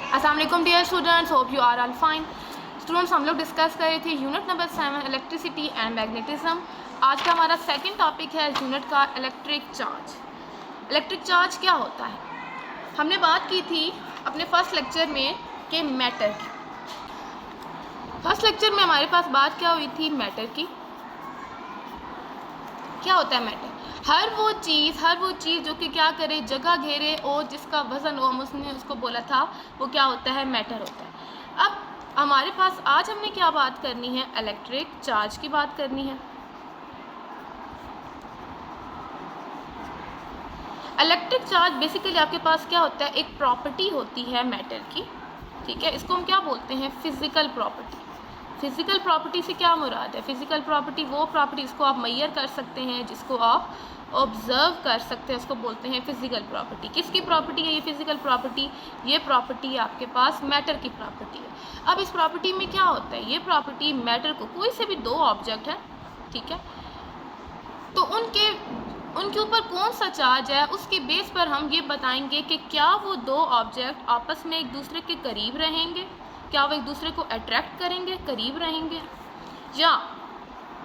अस्सलाम वालेकुम dear students, hope you are all fine. Students, हम लोग डिस्कस कर रहे थे unit number 7 electricity and magnetism. आज का हमारा सेकंड टॉपिक है यूनिट का इलेक्ट्रिक चार्ज। इलेक्ट्रिक चार्ज क्या होता है? हमने बात की थी अपने फर्स्ट लेक्चर में कि मैटर की। फर्स्ट लेक्चर में हमारे पास बात क्या हुई थी? मैटर की। क्या होता है मैटर? हर वो चीज़ जो कि क्या करे, जगह घेरे और जिसका वज़न हो, हम उसने उसको बोला था वो क्या होता है? मैटर होता है। अब हमारे पास आज हमने क्या बात करनी है? इलेक्ट्रिक चार्ज की बात करनी है। इलेक्ट्रिक चार्ज बेसिकली आपके पास क्या होता है? एक प्रॉपर्टी होती है मैटर की, ठीक है। इसको हम क्या बोलते हैं? Physical property. फिजिकल प्रॉपर्टी से क्या मुराद है? फिजिकल प्रॉपर्टी वो प्रॉपर्टी जिसको आप मेजर कर सकते हैं, जिसको आप ऑब्जर्व कर सकते हैं, उसको बोलते हैं फिजिकल प्रॉपर्टी। किसकी प्रॉपर्टी है ये फिजिकल प्रॉपर्टी? ये प्रॉपर्टी आपके पास मैटर की प्रॉपर्टी है। अब इस प्रॉपर्टी में क्या होता है? ये प्रॉपर्टी मैटर को, कोई से भी दो ऑब्जेक्ट हैं, ठीक है, तो उनके ऊपर कौन सा चार्ज है, उसके बेस पर हम ये बताएंगे कि क्या वो दो ऑब्जेक्ट आपस में एक दूसरे के करीब रहेंगे, क्या वो एक दूसरे को अट्रैक्ट करेंगे, करीब रहेंगे,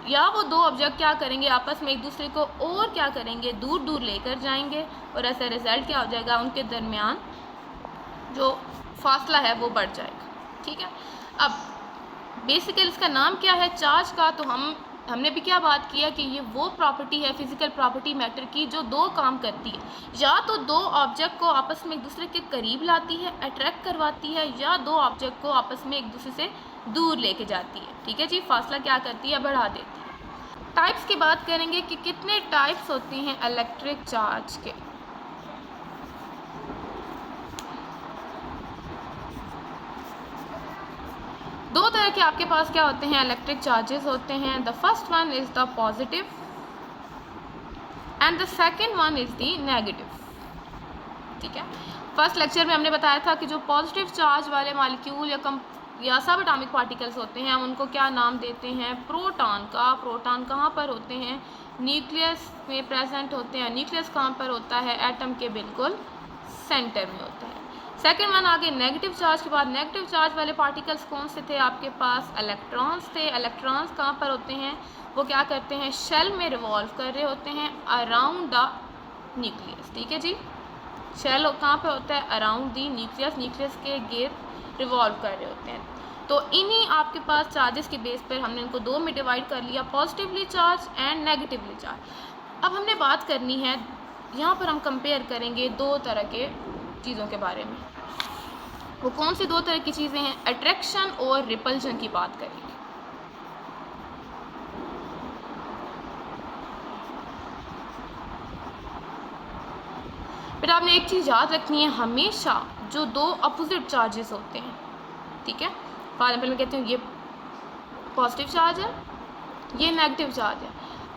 या वो दो ऑब्जेक्ट क्या करेंगे, आपस में एक दूसरे को और क्या करेंगे, दूर दूर लेकर जाएंगे, और ऐसा रिजल्ट क्या हो जाएगा, उनके दरमियान जो फासला है वो बढ़ जाएगा, ठीक है। अब बेसिकली इसका नाम क्या है चार्ज का? तो हमने भी क्या बात किया कि ये वो प्रॉपर्टी है फिजिकल प्रॉपर्टी मैटर की जो दो काम करती है, या तो दो ऑब्जेक्ट को आपस में एक दूसरे के करीब लाती है, अट्रैक्ट करवाती है, या दो ऑब्जेक्ट को आपस में एक दूसरे से दूर लेके जाती है, ठीक है जी। फासला क्या करती है? बढ़ा देती है। टाइप्स की बात करेंगे कि कितने टाइप्स होते हैं इलेक्ट्रिक चार्ज के। दो तरह के आपके पास क्या होते हैं? इलेक्ट्रिक चार्जेस होते हैं। The first one is the positive and the second one is the negative, ठीक है। फर्स्ट लेक्चर में हमने बताया था कि जो पॉजिटिव चार्ज वाले मॉलिक्यूल या सब एटॉमिक पार्टिकल्स होते हैं, हम उनको क्या नाम देते हैं? प्रोटॉन का। प्रोटॉन कहाँ पर होते हैं? न्यूक्लियस में प्रेजेंट होते हैं। न्यूक्लियस कहाँ पर होता है? एटम के बिल्कुल सेंटर में होता है। सेकेंड वन आगे नेगेटिव चार्ज के बाद। नेगेटिव चार्ज वाले पार्टिकल्स कौन से थे आपके पास? इलेक्ट्रॉन्स थे। इलेक्ट्रॉन्स कहाँ पर होते हैं? वो क्या करते हैं? शेल में रिवॉल्व कर रहे होते हैं अराउंड द न्यूक्लियस, ठीक है जी। शेल कहाँ पर होता है? अराउंड द न्यूक्लियस, न्यूक्लियस के गिर्द रिवॉल्व कर रहे होते हैं। तो इन्हीं आपके पास चार्जेस के बेस पर हमने इनको दो में डिवाइड कर लिया, positively charge and negatively charge. अब हमने बात करनी है, यहाँ पर हम कंपेयर करेंगे दो तरह के चीज़ों के बारे में। वो कौन सी दो तरह की चीज़ें हैं? अट्रैक्शन और रिपल्शन की बात करेंगे। फिर आपने एक चीज़ याद रखनी है, हमेशा जो दो अपोजिट चार्जेस होते हैं, ठीक है, फॉर एग्जाम्पल मैं कहती हूँ ये पॉजिटिव चार्ज है, ये नेगेटिव चार्ज है,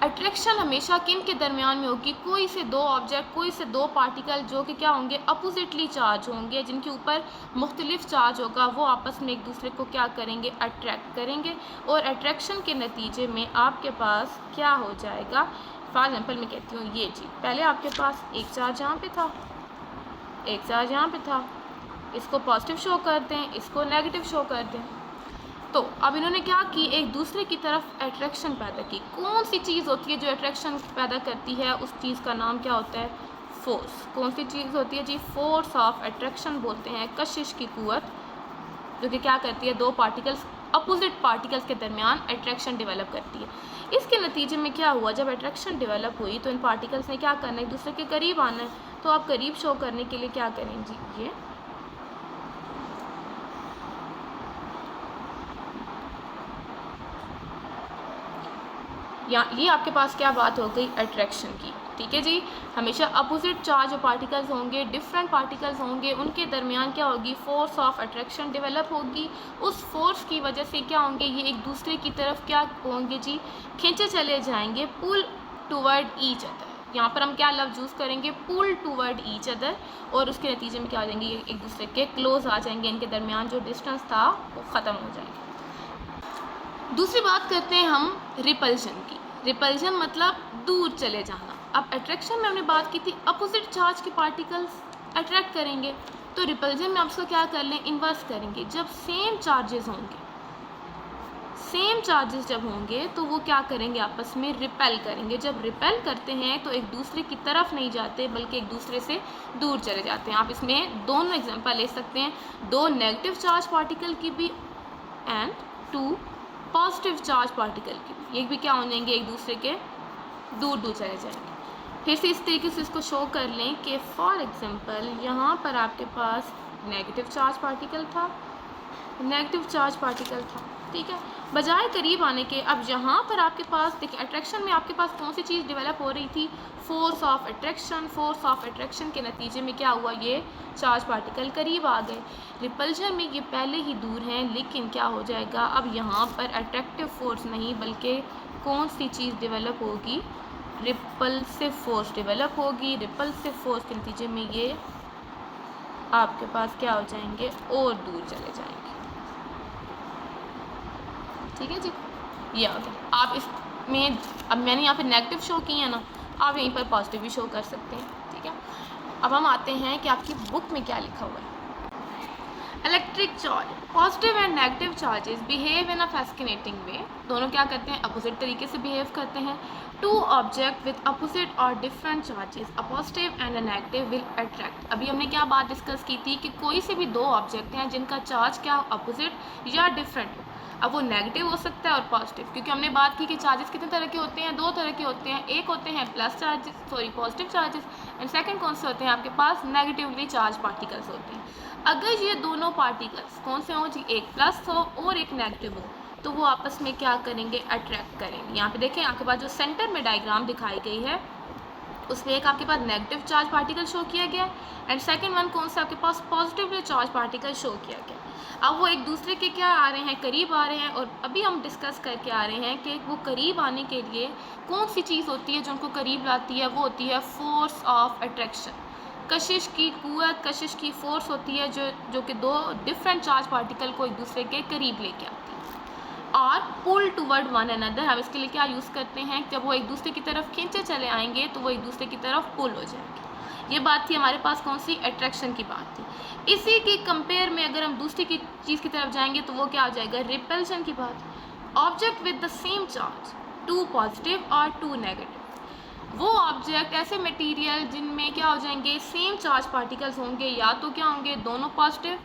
अट्रैक्शन हमेशा किन के दरमियान में होगी? कोई से दो ऑब्जेक्ट, कोई से दो पार्टिकल जो कि क्या होंगे? अपोजिटली चार्ज होंगे, जिनके ऊपर मुख्तलिफ चार्ज होगा, वो आपस में एक दूसरे को क्या करेंगे? अट्रैक्ट करेंगे, और अट्रैक्शन के नतीजे में आपके पास क्या हो जाएगा? फॉर एग्जाम्पल मैं कहती हूँ ये चीज़, पहले आपके पास एक चार्ज यहाँ पे था, एक चार्ज यहाँ पे था, इसको पॉजिटिव शो करते हैं, इसको नेगेटिव शो करते हैं। तो अब इन्होंने क्या की? एक दूसरे की तरफ अट्रैक्शन पैदा की। कौन सी चीज़ होती है जो अट्रैक्शन पैदा करती है? उस चीज़ का नाम क्या होता है? फोर्स। कौन सी चीज़ होती है जी? फोर्स ऑफ अट्रैक्शन बोलते हैं, कशिश की कुव्वत, जो कि क्या करती है? दो पार्टिकल्स, अपोजिट पार्टिकल्स के दरमियान अट्रैक्शन डेवलप करती है। इसके नतीजे में क्या हुआ? जब अट्रैक्शन डेवलप हुई तो इन पार्टिकल्स ने क्या करना है? एक दूसरे के करीब आना है। तो आप करीब शो करने के लिए क्या करेंगे? ये आपके पास क्या बात हो गई? अट्रैक्शन की, ठीक है जी। हमेशा अपोजिट चार्ज जो पार्टिकल्स होंगे, डिफरेंट पार्टिकल्स होंगे, उनके दरमियान क्या होगी? फोर्स ऑफ अट्रैक्शन डेवलप होगी। उस फोर्स की वजह से क्या होंगे? ये एक दूसरे की तरफ क्या होंगे जी? खींचे चले जाएंगे, पुल टूवर्ड ईच अदर। यहाँ पर हम क्या लफ्ज़ यूज़ करेंगे? पुल टूवर्ड ईच अदर, और उसके नतीजे में क्या हो जाएंगे? ये एक दूसरे के क्लोज आ जाएंगे, इनके दरमियान जो डिस्टेंस था वो ख़त्म हो जाएगा। दूसरी बात करते हैं हम रिपल्शन की। रिपल्शन मतलब दूर चले जाना। अब अट्रैक्शन में हमने बात की थी अपोजिट चार्ज के पार्टिकल्स अट्रैक्ट करेंगे, तो रिपल्जन में आप इसको क्या कर लें, इन्वर्स करेंगे। जब सेम चार्जेस होंगे, सेम चार्जेस जब होंगे तो वो क्या करेंगे, आपस में रिपेल करेंगे। जब रिपेल करते हैं तो एक दूसरे की तरफ नहीं जाते बल्कि एक दूसरे से दूर चले जाते हैं। आप इसमें दोनों एग्जांपल ले सकते हैं, 2 नेगेटिव चार्ज पार्टिकल की भी एंड 2 पॉजिटिव चार्ज पार्टिकल की भी। ये भी क्या हो जाएंगे, एक दूसरे के दूर दूर चले जाएंगे। फिर से इस तरीके से इसको शो कर लें कि फॉर एग्जांपल यहाँ पर आपके पास नेगेटिव चार्ज पार्टिकल था, नेगेटिव चार्ज पार्टिकल था, ठीक है। बजाय करीब आने के अब यहाँ पर आपके पास देखिए अट्रैक्शन में आपके पास कौन सी चीज़ डेवलप हो रही थी, force of attraction. Force of attraction के नतीजे में क्या हुआ, ये चार्ज पार्टिकल करीब आ गए। रिपल्जन में ये पहले ही दूर हैं, लेकिन क्या हो जाएगा, अब यहाँ पर अट्रैक्टिव फोर्स नहीं बल्कि कौन सी चीज़ डेवलप होगी, रिपल्सिव फोर्स डेवलप होगी। रिपल्सिव फोर्स के नतीजे में ये आपके पास क्या हो जाएंगे, और दूर चले जाएंगे, ठीक है जी। ये आ गया। आप इसमें अब मैंने यहाँ पे नेगेटिव शो की है ना, आप यहीं पर पॉजिटिव भी शो कर सकते हैं, ठीक है। अब हम आते हैं कि आपकी बुक में क्या लिखा हुआ है। Electric charge, positive and negative charges behave in a fascinating way. दोनों क्या करते हैं, अपोजिट तरीके से बिहेव करते हैं। 2 ऑब्जेक्ट विद अपोजिट और different charges, a positive and a negative, will attract. अभी हमने क्या बात डिस्कस की थी कि कोई से भी 2 ऑब्जेक्ट हैं जिनका चार्ज क्या अपोजिट या डिफरेंट हो। अब वो नेगेटिव हो सकता है और पॉजिटिव, क्योंकि हमने बात की कि चार्जेस कितने तरह के होते हैं, 2 तरह के होते हैं। एक होते हैं plus charges, sorry positive charges, and second कौन से होते हैं, आपके पास नेगेटिवली चार्ज पार्टिकल्स होते हैं। अगर ये दोनों पार्टिकल्स कौन से हों जी, एक प्लस हो और एक नेगेटिव हो, तो वो आपस में क्या करेंगे, अट्रैक्ट करेंगे। यहाँ पे देखें आपके पास जो सेंटर में डायग्राम दिखाई गई है उसमें एक आपके पास नेगेटिव चार्ज पार्टिकल शो किया गया एंड सेकंड वन कौन सा आपके पास पॉजिटिव चार्ज पार्टिकल शो किया गया। अब वो एक दूसरे के क्या आ रहे हैं, करीब आ रहे हैं। और अभी हम डिस्कस करके आ रहे हैं कि वो करीब आने के लिए कौन सी चीज़ होती है जो उनको करीब लाती है, वो होती है फोर्स ऑफ अट्रैक्शन। कशिश की कुव्वत, कशिश की फोर्स होती है जो कि 2 डिफरेंट चार्ज पार्टिकल को एक दूसरे के करीब लेके आती है। और पुल टूवर्ड वन अनदर, हम इसके लिए क्या यूज़ करते हैं, जब वो एक दूसरे की तरफ खींचे चले आएंगे तो वो एक दूसरे की तरफ पुल हो जाएंगे। ये बात थी हमारे पास कौन सी, अट्रैक्शन की बात थी। इसी की कंपेयर में अगर हम दूसरी की चीज़ की तरफ जाएंगे तो वो क्या हो जाएगा, रिपल्शन की बात। Object with the same charge, 2 positive और 2 नेगेटिव। वो ऑब्जेक्ट ऐसे मटेरियल जिनमें क्या हो जाएंगे, सेम चार्ज पार्टिकल्स होंगे, या तो क्या होंगे दोनों पॉजिटिव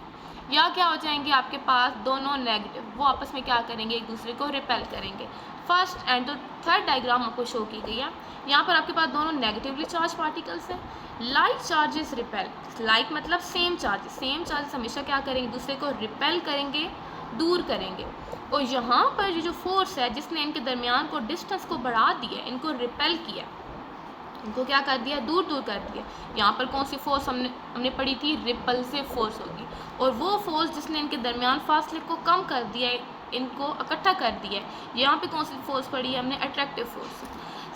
या क्या हो जाएंगे आपके पास दोनों नेगेटिव। वो आपस में क्या करेंगे, एक दूसरे को रिपेल करेंगे। फर्स्ट एंड तो थर्ड डायग्राम आपको शो की गई है। यहाँ पर आपके पास दोनों नेगेटिवली चार्ज पार्टिकल्स हैं। लाइक चार्जेस रिपेल, लाइक मतलब सेम चार्जेस, सेम चार्जेस हमेशा क्या करेंगे, एक दूसरे को रिपेल करेंगे, दूर करेंगे। और यहाँ पर ये जो फोर्स है जिसने इनके दरमियान को डिस्टेंस को बढ़ा दिया, इनको रिपेल किया, इनको क्या कर दिया, दूर दूर कर दिया। यहाँ पर कौन सी फोर्स हमने पढ़ी थी, रिपल्सिव फोर्स होगी। और वो फोर्स जिसने इनके दरमियान फासले को कम कर दिया है, इनको इकट्ठा कर दिया है, यहाँ पे कौन सी फोर्स पढ़ी है हमने, अट्रैक्टिव फोर्स।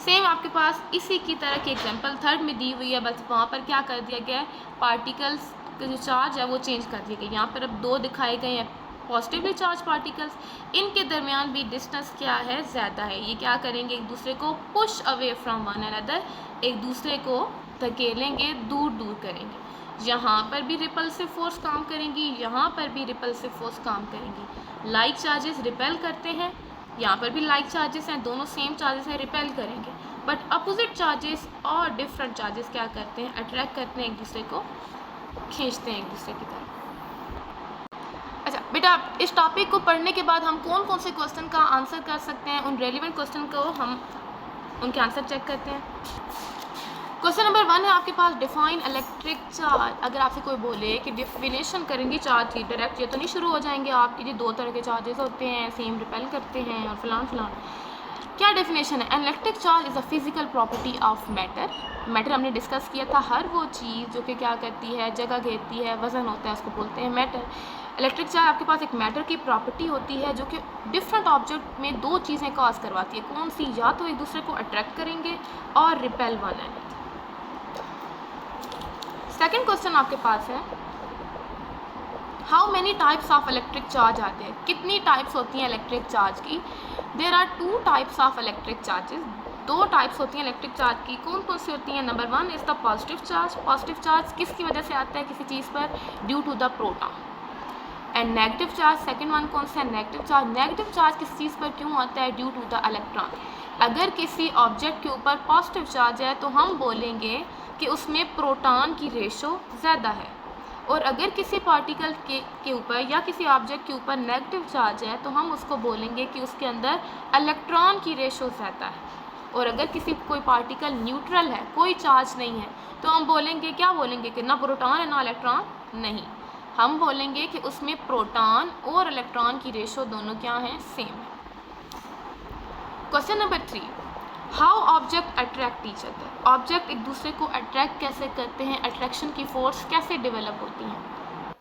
सेम आपके पास इसी की तरह की एग्जांपल थर्ड में दी हुई है, बस वहाँ पर क्या कर दिया गया है, पार्टिकल्स का जो चार्ज है वो चेंज कर दिया गया। यहाँ पर अब 2 दिखाए गए हैं पॉजिटिवली चार्ज पार्टिकल्स, इनके दरमियान भी डिस्टेंस क्या है, ज़्यादा है। ये क्या करेंगे, एक दूसरे को push away from one another, एक दूसरे को धकेलेंगे, दूर दूर करेंगे। यहाँ पर भी रिपल्सिव फोर्स काम करेंगी, यहाँ पर भी रिपल्सिव फोर्स काम करेंगी। लाइक चार्जेस रिपेल करते हैं, यहाँ पर भी लाइक चार्जेस हैं, दोनों सेम चार्जेस हैं, रिपेल करेंगे। बट अपोजिट चार्जेस और डिफरेंट चार्जेस क्या करते हैं, अट्रैक्ट करते हैं, एक दूसरे को खींचते हैं एक दूसरे की तरफ। अच्छा बेटा, इस टॉपिक को पढ़ने के बाद हम कौन कौन से क्वेश्चन का आंसर कर सकते हैं, उन रेलिवेंट क्वेश्चन को हम उनके आंसर चेक करते हैं। क्वेश्चन नंबर 1 है आपके पास, डिफाइन इलेक्ट्रिक चार्ज। अगर आपसे कोई बोले कि डिफिनेशन करेंगी चार्ज की, डायरेक्ट ये तो नहीं शुरू हो जाएंगे आपके जी 2 तरह के चार्जेस होते हैं, सेम रिपेल करते हैं और फलान फलान। क्या डेफिनेशन है, an electric charge is a physical property of matter. Matter हमने डिस्कस किया था, हर वो चीज़ जो कि क्या करती है, जगह घेरती है, वजन होता है, उसको बोलते हैं मैटर। इलेक्ट्रिक चार्ज आपके पास एक मैटर की प्रॉपर्टी होती है जो कि डिफरेंट ऑब्जेक्ट में 2 चीज़ें कॉज करवाती है। कौन सी, या तो एक दूसरे को अट्रैक्ट करेंगे और repel one another. Second question आपके पास है, how many types of electric charge आते हैं, कितनी टाइप्स होती हैं इलेक्ट्रिक चार्ज की। There are 2 types of electric charges, दो टाइप्स होती हैं इलेक्ट्रिक चार्ज की, कौन कौन सी होती हैं? Number 1 is the positive charge. Positive charge किसकी वजह से आता है किसी चीज़ पर? Due to the proton. And negative charge second one कौन सा है? Negative charge. नेगेटिव चार्ज किस चीज़ पर क्यों आता है? Due to the electron. अगर किसी ऑब्जेक्ट के ऊपर पॉजिटिव चार्ज है तो हम बोलेंगे कि उसमें प्रोटॉन की रेशो ज़्यादा है, और अगर किसी पार्टिकल के ऊपर या किसी ऑब्जेक्ट के ऊपर नेगेटिव चार्ज है तो हम उसको बोलेंगे कि उसके अंदर इलेक्ट्रॉन की रेशो ज़्यादा है। और अगर किसी कोई पार्टिकल न्यूट्रल है, कोई चार्ज नहीं है, तो हम बोलेंगे, क्या बोलेंगे कि ना प्रोटॉन है ना इलेक्ट्रॉन? नहीं, हम बोलेंगे कि उसमें प्रोटॉन और इलेक्ट्रॉन की रेशो दोनों क्या हैं? सेम है। Question number 3, how object attract each other. Object एक दूसरे को अट्रैक्ट कैसे करते हैं? अट्रैक्शन की फोर्स कैसे डेवलप होती है?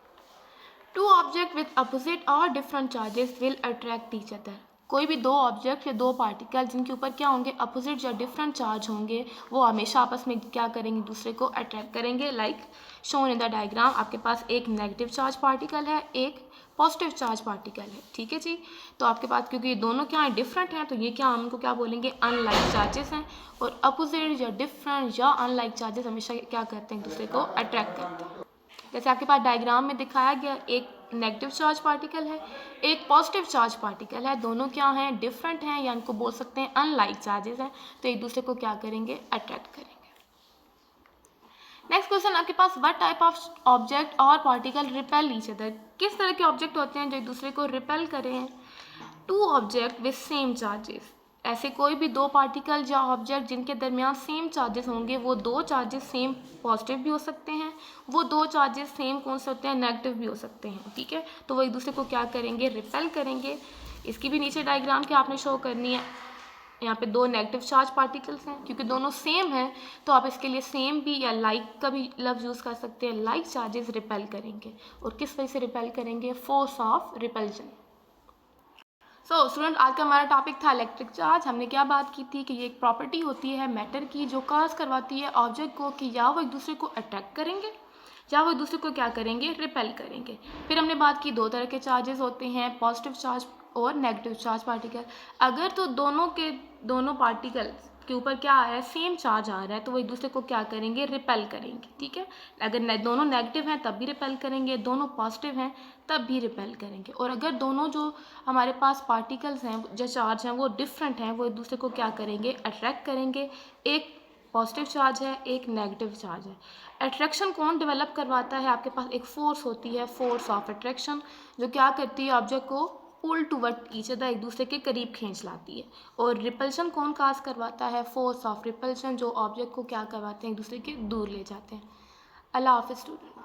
टू ऑब्जेक्ट विद अपोजिट और different charges will attract each other. कोई भी दो ऑब्जेक्ट या दो पार्टिकल जिनके ऊपर क्या होंगे? अपोजिट या डिफरेंट चार्ज होंगे, वो हमेशा आपस में क्या करेंगे? दूसरे को अट्रैक्ट करेंगे। Like shown in the diagram, आपके पास एक नेगेटिव चार्ज पार्टिकल है, एक पॉजिटिव चार्ज पार्टिकल है, ठीक है जी। तो आपके पास क्योंकि ये दोनों क्या है? डिफरेंट हैं, तो ये क्या, हम इनको क्या बोलेंगे? अनलाइक चार्जेस हैं। और अपोजिट या डिफरेंट या अनलाइक चार्जेस हमेशा क्या करते हैं? एक दूसरे को अट्रैक्ट करते हैं। जैसे आपके पास डायग्राम में दिखाया गया, एक नेगेटिव चार्ज पार्टिकल है, एक पॉजिटिव चार्ज पार्टिकल है, दोनों क्या हैं? डिफरेंट हैं, या इनको बोल सकते हैं अनलाइक चार्जेस हैं, तो एक दूसरे को क्या करेंगे? अट्रैक्ट करेंगे। नेक्स्ट क्वेश्चन आपके पास, व्हाट टाइप ऑफ ऑब्जेक्ट और पार्टिकल रिपेल ईच अदर। किस तरह के ऑब्जेक्ट होते हैं जो एक दूसरे को रिपेल करें? Two object with same charges. ऐसे कोई भी दो पार्टिकल या ऑब्जेक्ट जिनके दरमियान सेम चार्जेस होंगे, वो दो चार्जेस सेम पॉजिटिव भी हो सकते हैं, वो दो चार्जेस सेम कौन से होते हैं? नेगेटिव भी हो सकते हैं, ठीक है। तो वो एक दूसरे को क्या करेंगे? रिपेल करेंगे। इसकी भी नीचे डायग्राम क्या आपने शो करनी है। यहाँ पे दो नेगेटिव चार्ज पार्टिकल्स हैं, क्योंकि दोनों सेम हैं तो आप इसके लिए सेम भी या लाइक का भी लफ्ज़ यूज़ कर सकते हैं। लाइक चार्जेस रिपेल करेंगे, और किस वजह से रिपेल करेंगे? Force of repulsion. So student, आज का हमारा टॉपिक था इलेक्ट्रिक चार्ज। हमने क्या बात की थी कि ये एक प्रॉपर्टी होती है मैटर की, जो काज करवाती है ऑब्जेक्ट को कि या वो एक दूसरे को अट्रैक्ट करेंगे या वो एक दूसरे को क्या करेंगे? रिपेल करेंगे। फिर हमने बात की दो तरह के चार्जेस होते हैं, पॉजिटिव चार्ज और नेगेटिव चार्ज पार्टिकल। अगर तो दोनों पार्टिकल के ऊपर क्या आ रहा है? सेम चार्ज आ रहा है, तो वो एक दूसरे को क्या करेंगे? रिपेल करेंगे, ठीक है। अगर दोनों नेगेटिव हैं तब भी रिपेल करेंगे, दोनों पॉजिटिव हैं तब भी रिपेल करेंगे। और अगर दोनों जो हमारे पास पार्टिकल्स हैं, जो चार्ज हैं, वो डिफरेंट हैं, वो एक दूसरे को क्या करेंगे? अट्रैक्ट करेंगे। एक पॉजिटिव चार्ज है, एक नेगेटिव चार्ज है। अट्रैक्शन कौन डेवलप करवाता है? आपके पास एक फोर्स होती है, फोर्स ऑफ अट्रैक्शन, जो क्या करती है? ऑब्जेक्ट को पुल टूवर्ड ईच अदर, एक दूसरे के करीब खींच लाती है। और रिपल्शन कौन काज करवाता है? फोर्स ऑफ रिपल्शन, जो ऑब्जेक्ट को क्या करवाते हैं? एक दूसरे के दूर ले जाते हैं। अल्लाह हाफिज़ स्टूडेंट।